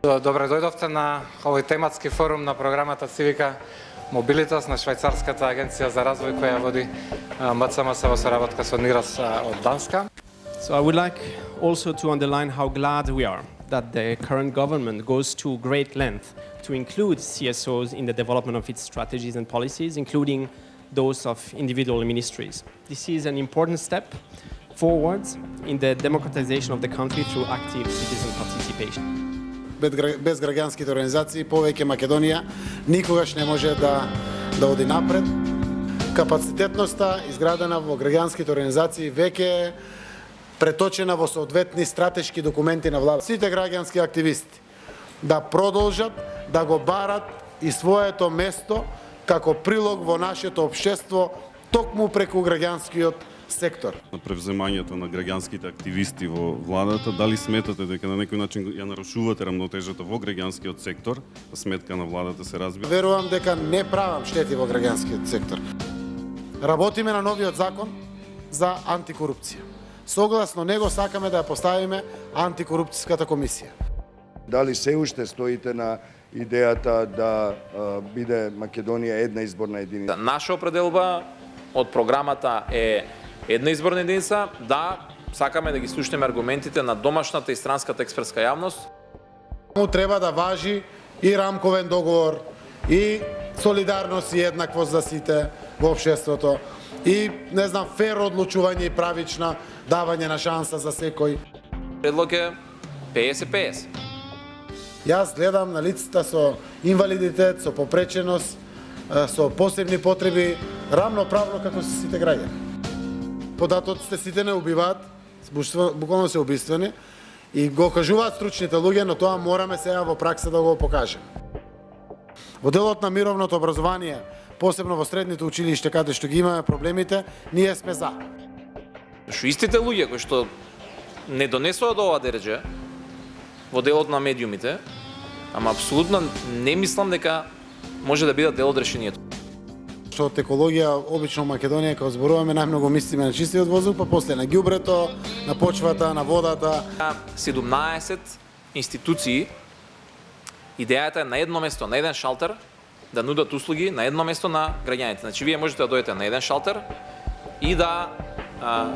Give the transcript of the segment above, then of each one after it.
Добре дојдовте на овој тематски форум на програмата Цивика Мобилитас на Швајцарската агенција за развој која води МЦМС во соработка со НИРАС од Данска. So I would like also to underline how glad we are that the current government goes to great length to include CSOs in the development of its strategies and policies, including those of individual ministries. This is an important step forward in the democratization of the country through active citizen participation. Без граѓанските организации повеќе Македонија никогаш не може да оди напред. Капацитетноста изградена во граѓанските организации веќе е преточена во соодветни стратешки документи на влада. Сите граѓански активисти да продолжат да го барат и своето место како прилог во нашето општество токму преку граѓанскиот сектор. На превземањето на граѓанските активисти во владата, дали сметате дека на некој начин ја нарушувате рамнотежата во граѓанскиот сектор, за сметка на владата се разбира? Верувам дека не правам штети во граѓанскиот сектор. Работиме на новиот закон за антикорупција. Согласно него сакаме да ја поставиме антикорупцијската комисија. Дали се уште стоите на идејата да биде Македонија една изборна единица? Наша определба од програмата е една изборна единица, да, сакаме да ги слушнеме аргументите на домашната и странската експертска јавност. Му треба да важи и рамковен договор, и солидарност и еднаквост за сите во општеството, и не знам фер одлучување и правична давање на шанса за секој. Предлог е 50-50. Јас гледам на лицата со инвалидитет, со попреченост, со посебни потреби, рамноправно како се сите граѓани. Податоците сите не убиваат, буквално се убиствени, и го кажуваат стручните луѓе, но тоа мораме сега во пракса да го покажеме. Во делот на мировното образование, посебно во средните училишта, каде што ги имаме проблемите, ние сме за. Што истите луѓе кои што не донесоа до ова дереже во делот на медиумите, ама апсолутно не мислам дека може да бидат дел од решението. Што од екологија, обично во Македонија, кога зборуваме, најмногу мислиме на чистиот воздух, па после на ѓубрето, на почвата, на водата. 17 институции, идејата е на едно место, на еден шалтер, да нудат услуги на едно место на граѓаните. Значи, вие можете да дојдете на еден шалтер и да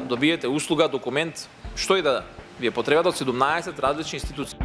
добиете услуга, документ, што и да ви е потребата од 17 различни институции.